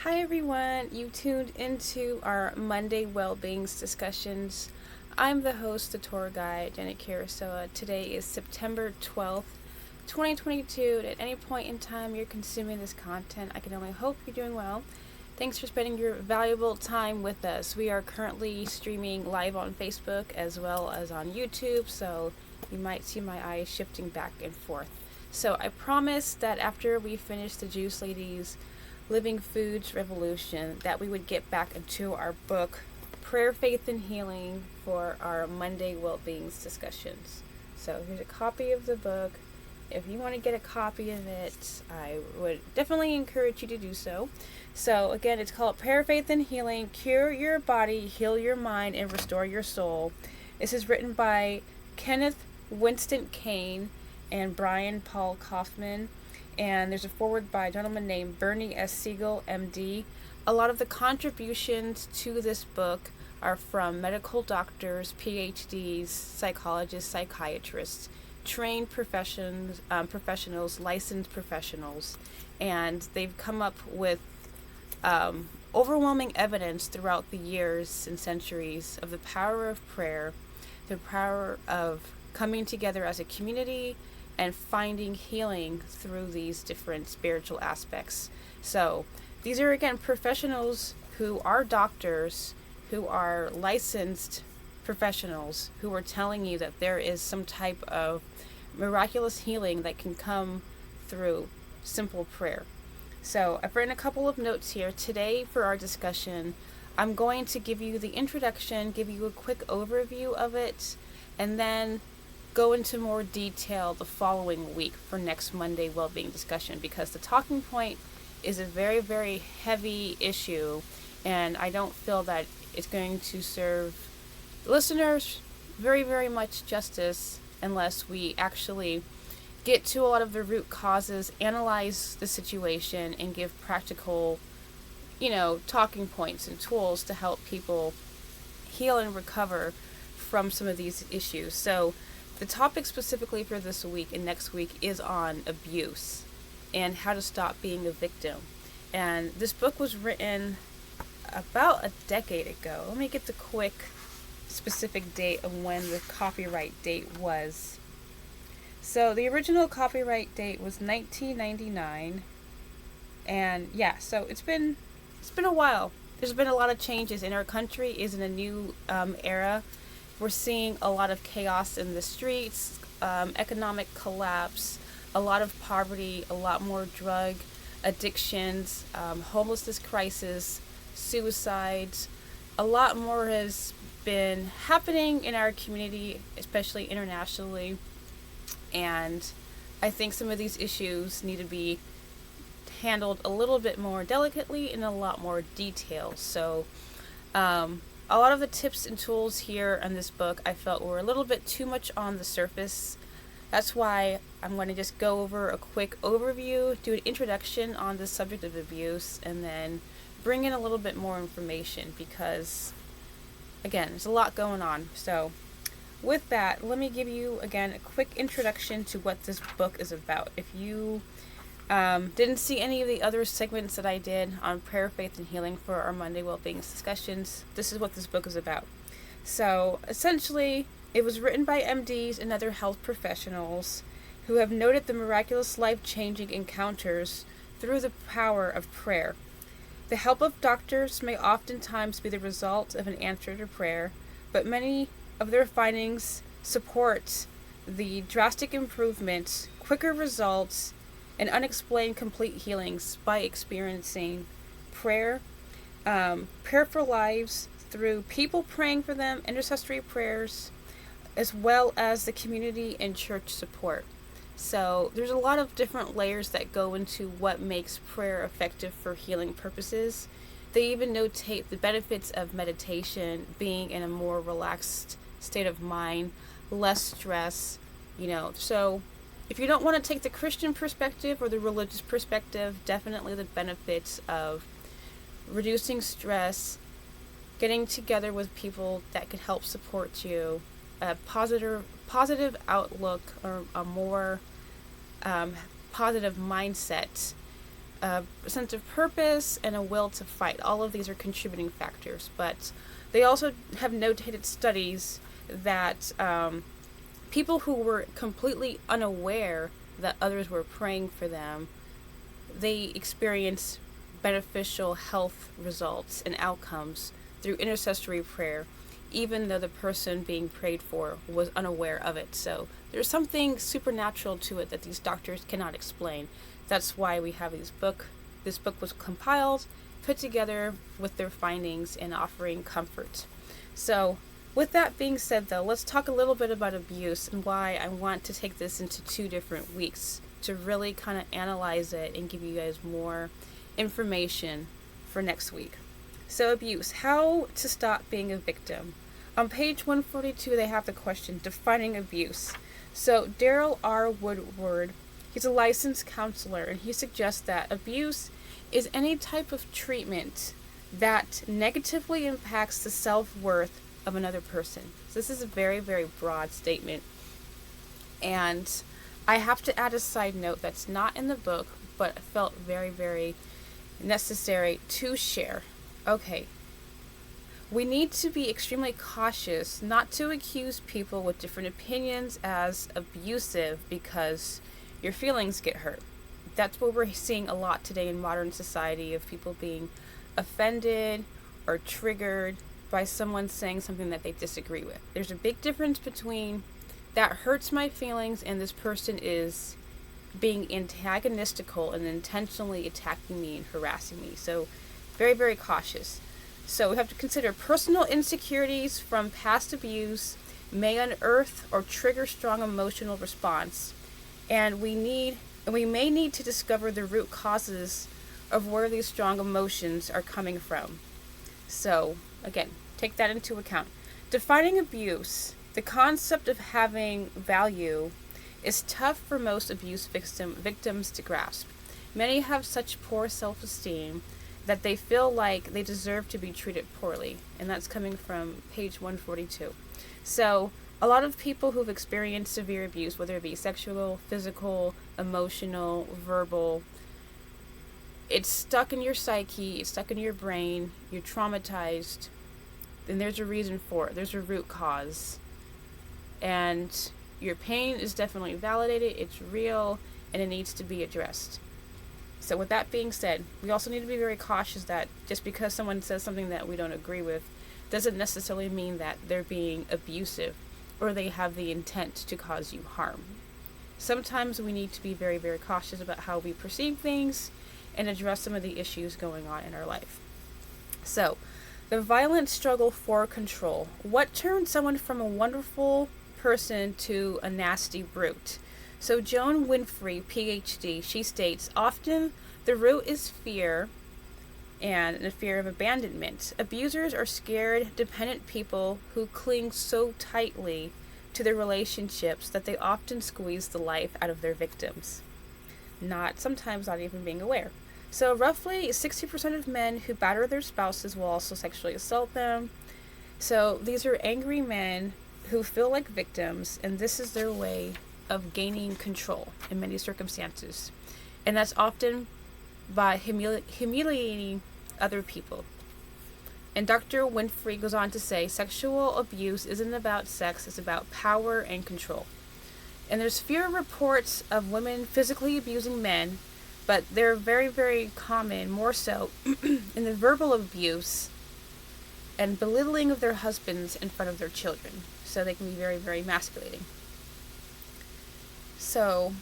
Hi everyone, you tuned into our Monday Wellbeings discussions. I'm the host, the tour guide, Janet Karasoa. Today is September 12th, 2022. At any point in time you're consuming this content, I can only hope you're doing well. Thanks for spending your valuable time with us. We are currently streaming live on Facebook as well as on YouTube, so you might see my eyes shifting back and forth. So I promise that after we finish the Juice Ladies Living Foods Revolution, that we would get back into our book, Prayer, Faith, and Healing, for our Monday Wellbeings discussions. So here's a copy of the book. If you want to get a copy of it, I would definitely encourage you to do so. So again, it's called Prayer, Faith, and Healing, Cure Your Body, Heal Your Mind, and Restore Your Soul. This is written by Kenneth Winston Kane and Brian Paul Kaufman. And there's a foreword by a gentleman named Bernie S. Siegel, MD. A lot of the contributions to this book are from medical doctors, PhDs, psychologists, psychiatrists, trained professionals, licensed professionals, and they've come up with overwhelming evidence throughout the years and centuries of the power of prayer, the power of coming together as a community, and finding healing through these different spiritual aspects. So these are, again, professionals who are doctors, who are licensed professionals, who are telling you that there is some type of miraculous healing that can come through simple prayer. So I've written a couple of notes here. Today for our discussion, I'm going to give you the introduction, give you a quick overview of it, and then go into more detail the following week for next Monday well-being discussion, because the talking point is a very, very heavy issue, and I don't feel that it's going to serve listeners very, very much justice unless we actually get to a lot of the root causes, analyze the situation, and give practical, talking points and tools to help people heal and recover from some of these issues. So the topic specifically for this week and next week is on abuse and how to stop being a victim. And this book was written about a decade ago. Let me get the quick specific date of when the copyright date was. So the original copyright date was 1999. And yeah, so it's been a while. There's been a lot of changes, and our country is in a new era. We're seeing a lot of chaos in the streets, economic collapse, a lot of poverty, a lot more drug addictions, homelessness crisis, suicides. A lot more has been happening in our community, especially internationally. And I think some of these issues need to be handled a little bit more delicately and in a lot more detail. So, a lot of the tips and tools here in this book I felt were a little bit too much on the surface. That's why I'm going to just go over a quick overview, do an introduction on the subject of abuse, and then bring in a little bit more information because, again, there's a lot going on. So with that, let me give you, again, a quick introduction to what this book is about. If you didn't see any of the other segments that I did on prayer, faith, and healing for our Monday Wellbeing discussions, this is what this book is about. So essentially, it was written by MDs and other health professionals who have noted the miraculous life-changing encounters through the power of prayer. The help of doctors may oftentimes be the result of an answer to prayer, but many of their findings support the drastic improvements, quicker results, and unexplained complete healings by experiencing prayer, prayer for lives through people praying for them, intercessory prayers, as well as the community and church support. So there's a lot of different layers that go into what makes prayer effective for healing purposes. They even notate the benefits of meditation, being in a more relaxed state of mind, less stress, So if you don't want to take the Christian perspective or the religious perspective, definitely the benefits of reducing stress, getting together with people that could help support you, a positive outlook or a more positive mindset, a sense of purpose, and a will to fight. All of these are contributing factors, but they also have notated studies that people who were completely unaware that others were praying for them, they experience beneficial health results and outcomes through intercessory prayer, even though the person being prayed for was unaware of it. So there's something supernatural to it that these doctors cannot explain. That's why we have this book. This book was compiled, put together with their findings and offering comfort. So with that being said, though, let's talk a little bit about abuse and why I want to take this into 2 different weeks to really kind of analyze it and give you guys more information for next week. So abuse, how to stop being a victim. On page 142, they have the question, defining abuse. So Daryl R. Woodward, he's a licensed counselor, and he suggests that abuse is any type of treatment that negatively impacts the self-worth of another person. So this is a very, very broad statement. And I have to add a side note that's not in the book, but I felt very, very necessary to share. Okay. We need to be extremely cautious not to accuse people with different opinions as abusive because your feelings get hurt. That's what we're seeing a lot today in modern society, of people being offended or triggered by someone saying something that they disagree with. There's a big difference between that hurts my feelings and this person is being antagonistical and intentionally attacking me and harassing me. So very, very cautious. So we have to consider personal insecurities from past abuse may unearth or trigger strong emotional response. And we may need to discover the root causes of where these strong emotions are coming from. So again, take that into account. Defining abuse, the concept of having value, is tough for most abuse victims to grasp. Many have such poor self-esteem that they feel like they deserve to be treated poorly, and that's coming from page 142. So a lot of people who've experienced severe abuse, whether it be sexual, physical, emotional, verbal, it's stuck in your psyche, it's stuck in your brain, you're traumatized, and there's a reason for it. There's a root cause. And your pain is definitely validated, it's real, and it needs to be addressed. So with that being said, we also need to be very cautious that just because someone says something that we don't agree with doesn't necessarily mean that they're being abusive or they have the intent to cause you harm. Sometimes we need to be very, very cautious about how we perceive things and address some of the issues going on in our life. So, the violent struggle for control. What turns someone from a wonderful person to a nasty brute? So Joan Winfrey, PhD, she states, often the root is fear and the fear of abandonment. Abusers are scared, dependent people who cling so tightly to their relationships that they often squeeze the life out of their victims, sometimes not even being aware. So roughly 60% of men who batter their spouses will also sexually assault them. So these are angry men who feel like victims, and this is their way of gaining control in many circumstances. And that's often by humiliating other people. And Dr. Winfrey goes on to say, sexual abuse isn't about sex, it's about power and control. And there's fewer reports of women physically abusing men, but they're very, very common, more so in the verbal abuse and belittling of their husbands in front of their children. So they can be very, very emasculating. So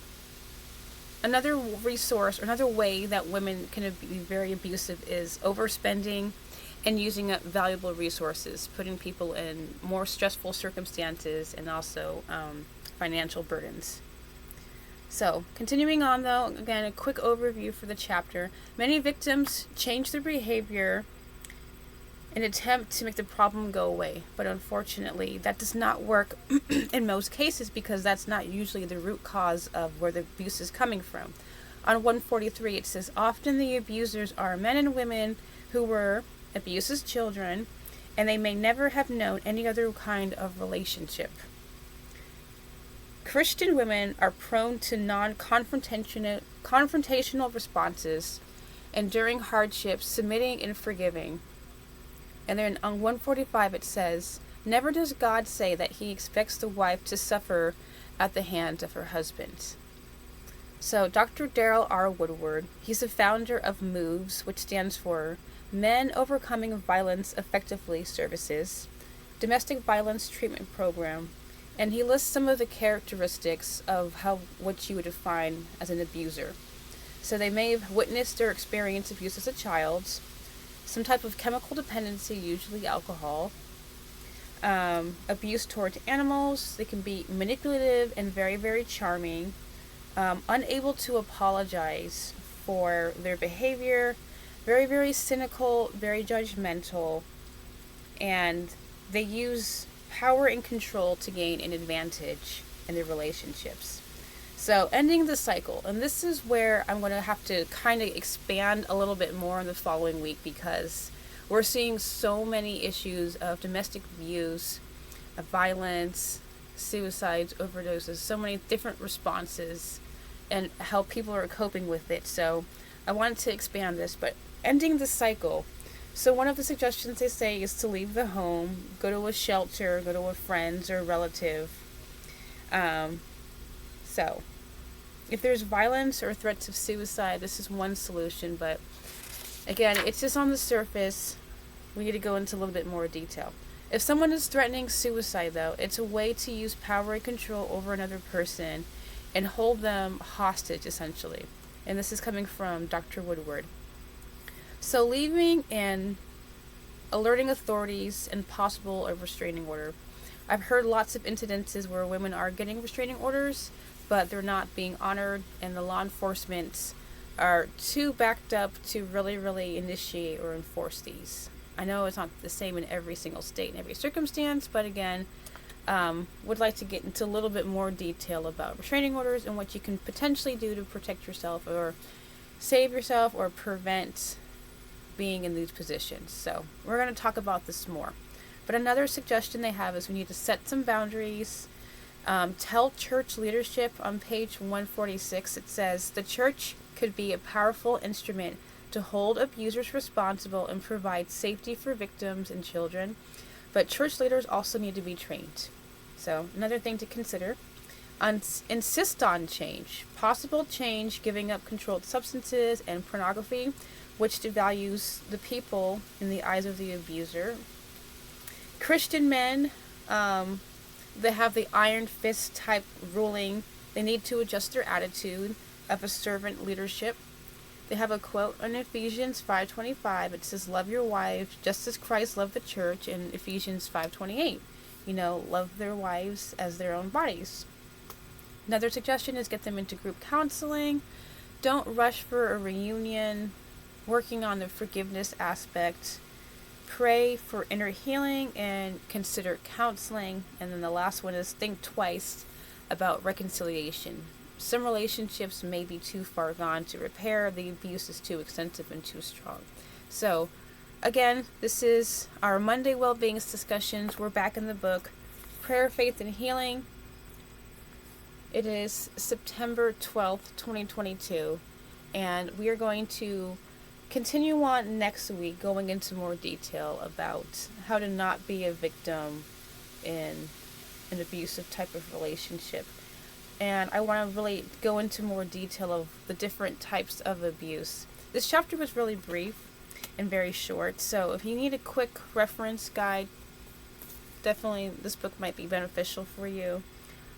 another resource, or another way that women can be very abusive is overspending and using up valuable resources, putting people in more stressful circumstances and also financial burdens. So, continuing on though, again, a quick overview for the chapter. Many victims change their behavior in an attempt to make the problem go away, but unfortunately that does not work in most cases because that's not usually the root cause of where the abuse is coming from. On 143 it says, often the abusers are men and women who were abused as children, and they may never have known any other kind of relationship. Christian women are prone to non-confrontational responses enduring hardships, submitting and forgiving. And then on 145 it says, never does God say that he expects the wife to suffer at the hands of her husband. So Dr. Daryl R. Woodward, he's the founder of MOVES, which stands for Men Overcoming Violence Effectively Services, Domestic Violence Treatment Program, and he lists some of the characteristics of what you would define as an abuser. So they may have witnessed or experienced abuse as a child, some type of chemical dependency, usually alcohol, abuse towards animals. They can be manipulative and very, very charming, unable to apologize for their behavior, very, very cynical, very judgmental, and they use power and control to gain an advantage in their relationships. So, ending the cycle. And this is where I'm going to have to kind of expand a little bit more in the following week, because we're seeing so many issues of domestic abuse, of violence, suicides, overdoses, so many different responses, and how people are coping with it. So, I wanted to expand this, but ending the cycle. So one of the suggestions they say is to leave the home, go to a shelter, go to a friend or relative. So if there's violence or threats of suicide, this is one solution, but again, it's just on the surface. We need to go into a little bit more detail. If someone is threatening suicide, though, it's a way to use power and control over another person and hold them hostage, essentially. And this is coming from Dr. Woodward. So leaving and alerting authorities and possible a restraining order. I've heard lots of incidences where women are getting restraining orders, but they're not being honored, and the law enforcement are too backed up to really initiate or enforce these. I know it's not the same in every single state and every circumstance, but again, would like to get into a little bit more detail about restraining orders and what you can potentially do to protect yourself or save yourself or prevent being in these positions. So we're going to talk about this more. But another suggestion they have is we need to set some boundaries. Tell church leadership on page 146. It says the church could be a powerful instrument to hold abusers responsible and provide safety for victims and children. But church leaders also need to be trained. So another thing to consider. Insist on change. Possible change, giving up controlled substances and pornography, which devalues the people in the eyes of the abuser. Christian men, they have the iron fist type ruling. They need to adjust their attitude of a servant leadership. They have a quote in Ephesians 5:25. It says, love your wives just as Christ loved the church, in Ephesians 5:28. Love their wives as their own bodies. Another suggestion is get them into group counseling. Don't rush for a reunion. Working on the forgiveness aspect. Pray for inner healing and consider counseling. And then the last one is think twice about reconciliation. Some relationships may be too far gone to repair. The abuse is too extensive and too strong. So, again, this is our Monday Wellbeings discussions. We're back in the book, Prayer, Faith, and Healing. It is September 12th, 2022. And we are going to continue on next week, going into more detail about how to not be a victim in an abusive type of relationship. And I want to really go into more detail of the different types of abuse. This chapter was really brief and very short, so if you need a quick reference guide, definitely this book might be beneficial for you.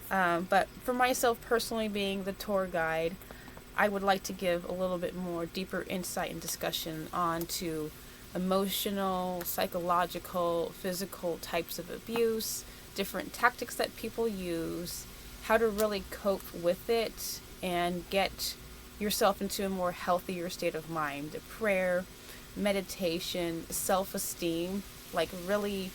But for myself personally, being the tour guide, I would like to give a little bit more deeper insight and discussion onto emotional, psychological, physical types of abuse, different tactics that people use, how to really cope with it and get yourself into a more healthier state of mind. Prayer, meditation, self-esteem, like really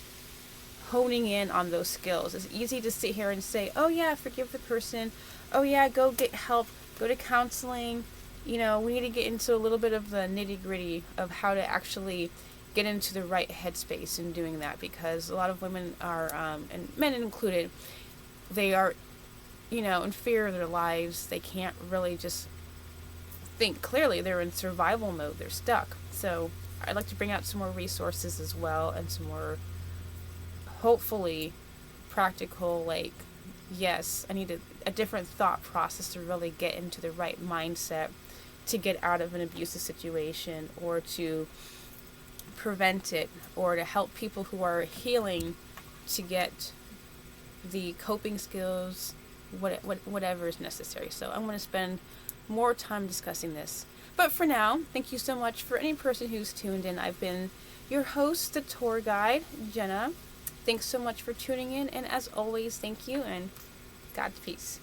honing in on those skills. It's easy to sit here and say, oh yeah, forgive the person. Oh yeah, go get help. Go to counseling. We need to get into a little bit of the nitty-gritty of how to actually get into the right headspace in doing that, because a lot of women are, and men included, they are, in fear of their lives. They can't really just think clearly. They're in survival mode. They're stuck. So I'd like to bring out some more resources as well, and some more, hopefully, practical, like, yes, I need a different thought process to really get into the right mindset to get out of an abusive situation, or to prevent it, or to help people who are healing to get the coping skills, whatever is necessary. So I'm going to spend more time discussing this. But for now, thank you so much for any person who's tuned in. I've been your host, the tour guide, Jenna. Thanks so much for tuning in, and as always, thank you, and God's peace.